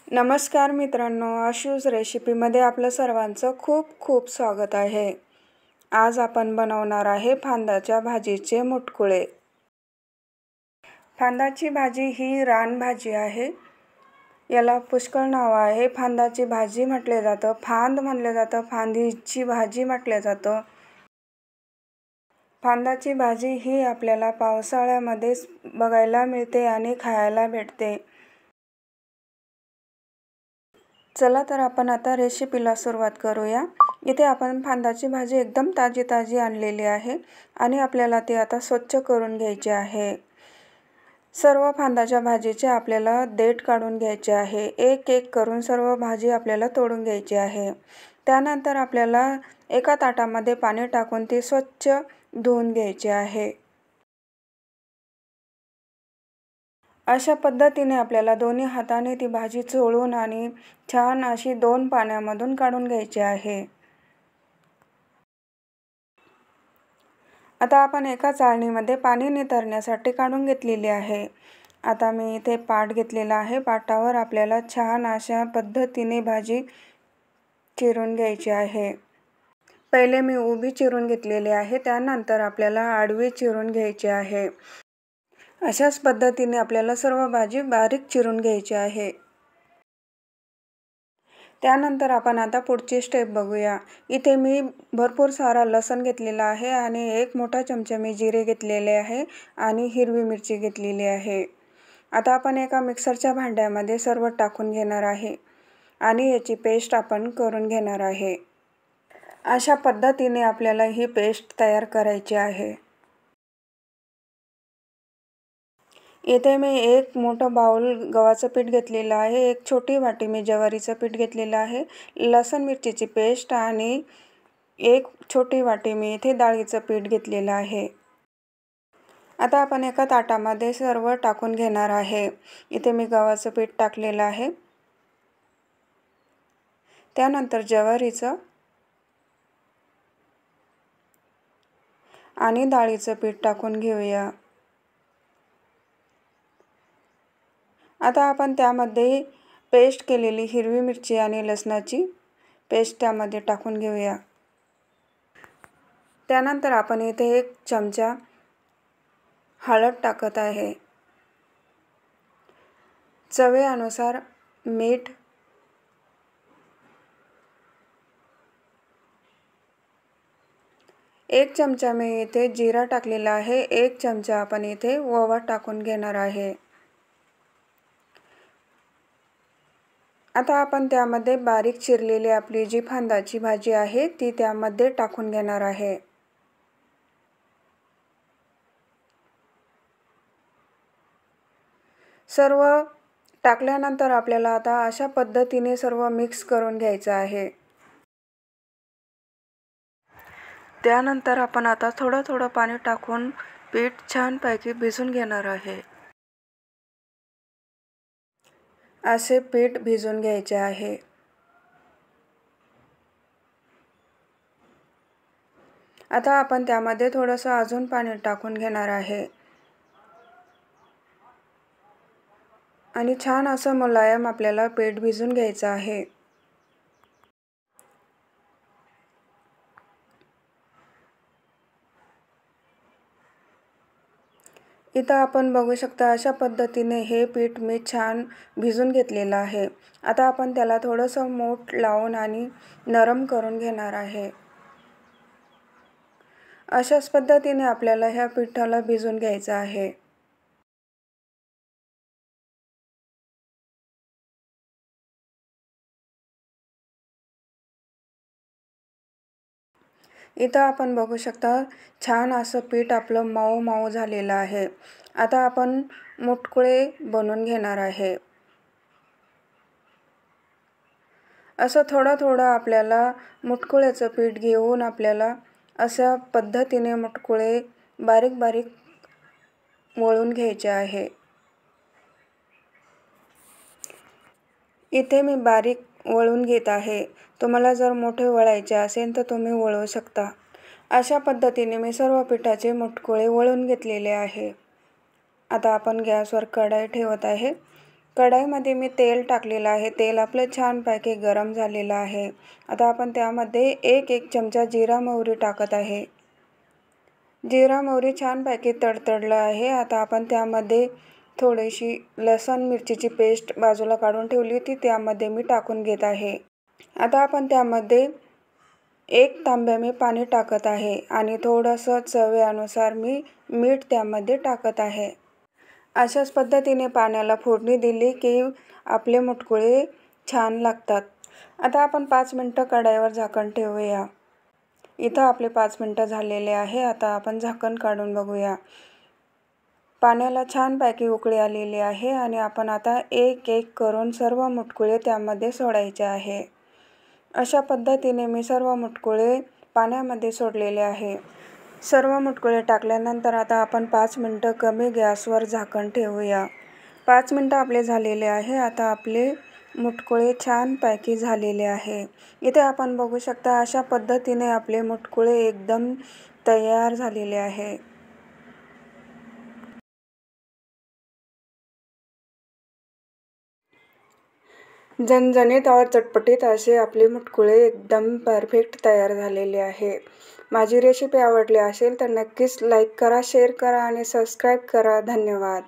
नमस्कार मित्रांनो, आशूज रेसिपीमध्ये आपलं सर्वांचं खूप खूप स्वागत आहे। आज आपण बनवणार आहे फांदाच्या भाजीचे मुटकुळे। फांदाची भाजी ही रानभाजी आहे। याला पुष्कळ नाव आहे। फांदाची भाजी म्हटले जातं, फांद म्हटले जातं, फांदीची भाजी म्हटले जातं। फांदाची भाजी ही आपल्याला पावसाळ्यामध्ये बघायला मिळते आणि खायला भेटते। चला तर आपण आता रेसिपीला सुरुवात करूया। इथे आपण फांदाची भाजी एकदम ताजी आणलेली आहे आणि आपल्याला ती आता स्वच्छ करून घ्यायची आहे। सर्व फांदाच्या भाजीचे आपल्याला देठ काढून घ्यायचे आहे। एक एक करून सर्व भाजी आपल्याला तोडून घ्यायची आहे। त्यानंतर आपल्याला एका ताटामध्ये पाणी टाकून ती स्वच्छ धुवून घ्यायची आहे। अशा पद्धतीने आपल्याला दोन्ही हाताने ती भाजी चोळून आणि छान अशी 2 पाण्यामधून काढून घ्यायची आहे। आता आपण एका चाळणीमध्ये पाणी नितरण्यासाठी काढून घेतलेली आहे। आता मी इथे पाट घेतलेला आहे। पाटावर आपल्याला छान अशा पद्धतीने भाजी चिरून घ्यायची आहे। पहिले मी उभी चिरून घेतलेली आहे, त्यानंतर आपल्याला आडवी चिरून घ्यायची आहे। अशाच पद्धतीने आपल्याला सर्व भाजी बारीक चिरून घ्यायची आहे। त्यानंतर आपण आता पुढची स्टेप बघूया। इथे मी भरपूर सारा लसूण घेतलेला आहे आणि 1 मोठा चमचा मी जिरे घेतलेले आहे आणि हिरवी मिरची घेतलेली आहे। आता आपण एका मिक्सरच्या भांड्यामध्ये सर्व टाकून घेणार आहे आणि याची पेस्ट आपण करून घेणार आहे। अशा पद्धतीने आपल्याला ही पेस्ट तयार करायची आहे। इथे मी 1 मोठा बाउल गव्हाचं पीठ घेतलेलं आहे। 1 छोटी वाटी मी ज्वारीचं पीठ घेतलेलं आहे। लसूण मिरचीची पेस्ट आणि 1 छोटी वाटी मी इथे डाळीचं पीठ घेतलेलं आहे। आता आपण एका ताटामध्ये सर्व टाकून घेणार आहे। इथे मी गव्हाचं पीठ टाकलेलं आहे। त्यानंतर ज्वारीचं आणि डाळीचं पीठ टाकून घेऊया। आता आपण त्यामध्ये पेस्ट केलेली हिरवी मिरची आणि लसणाची पेस्ट त्यामध्ये टाकून घेऊया। त्यानंतर आपण इथे 1 चमचा हळद टाकत आहे। चवीनुसार मीठ, 1 चमचा मी इथे जिरा टाकलेला आहे। 1 चमचा आपण इथे ओवा टाकून घेणार आहे। आता आपण त्यामध्ये बारीक चिरलेली आपली जी फांदाची भाजी आहे ती त्यामध्ये टाकून घेणार आहे। सर्व टाकल्यानंतर आपल्याला आता अशा पद्धतीने सर्व मिक्स करून घ्यायचं आहे। त्यानंतर आपण आता थोडं पाणी टाकून पीठ छानपैकी भिजून घेणार आहे। असे पीठ भिजून घ्यायचे आहे। आता आपण त्यामध्ये थोडंसं अजून पाणी टाकून घेणार आहे आणि छान असं मुलायम आपल्याला पीठ भिजून घ्यायचं आहे। इथं आपण बघू शकता अशा पद्धतीने हे पीठ मी छान भिजून घेतलेलं आहे। आता आपण त्याला थोडंसं मूठ लावून आणि नरम करून घेणार आहे। अशाच पद्धतीने आपल्याला ह्या पिठाला भिजून घ्यायचं आहे। इथं आपण बघू शकता छान असं पीठ आपलं मऊ झालेलं आहे। आता आपण मुटकुळे बनवून घेणार आहे। असं थोडं आपल्याला मुटकुळ्याचं पीठ घेऊन आपल्याला अशा पद्धतीने मुटकुळे बारीक वळून घ्यायचे आहे। इथे मी बारीक वळून घेत आहे। तुम्हाला जर मोठे वळायचे असेल तर तुम्ही वळवू शकता। अशा पद्धतीने मी सर्व पिठाचे मुटकुळे वळून घेतलेले आहे। आता आपण गॅसवर कढई ठेवत आहे। कढईमध्ये मी तेल टाकलेलं आहे. तेल आपलं छानपैकी गरम झालेलं आहे. आता आपण त्यामध्ये एक चमचा जिरा मोहरी टाकत आहे. जिरा मोहरी छानपैकी तडतडलं आहे. आता आपण त्यामध्ये थोडीशी लसूण मिरचीची पेस्ट बाजूला काढून ठेवली होती त्यामध्ये मी टाकून घेत आहे. आता आपण त्यामध्ये 1 तांब्या मी पाणी टाकत आहे आणि थोडंसं चवीनुसार मी मीठ त्यामध्ये टाकत आहे. अशाच पद्धतीने पाण्याला फोडणी दिली की आपले मुटकुळे छान लागतात. आता आपण 5 मिनिटं कढईवर झाकण ठेवूया. इथं आपले 5 मिनिटं झालेले आहे. आता आपण झाकण काढून बघूया. पाण्याला छानपैकी उकळी आलेली आहे आणि आपण आता एक करून सर्व मुटकुळे त्यामध्ये सोडायचे आहे. अशा पद्धतीने मी सर्व मुटकुळे पाण्यामध्ये सोडलेले आहे. सर्व मुटकुळे टाकल्यानंतर आता आपण 5 मिनिटं कमी गॅसवर झाकण ठेवूया. 5 मिनिटं आपले झालेले आहे. आता आपले मुटकुळे छानपैकी झालेले आहे. इथे आपण बघू शकता अशा पद्धतीने आपले मुटकुळे एकदम तयार झालेले आहे. झणझणीत और चटपटीत असे आपले मुटकुळे एकदम परफेक्ट तयार झालेले आहे. माझी रेसिपी आवडली असेल तर नक्कीच लाईक करा, शेअर करा आणि सबस्क्राईब करा. धन्यवाद.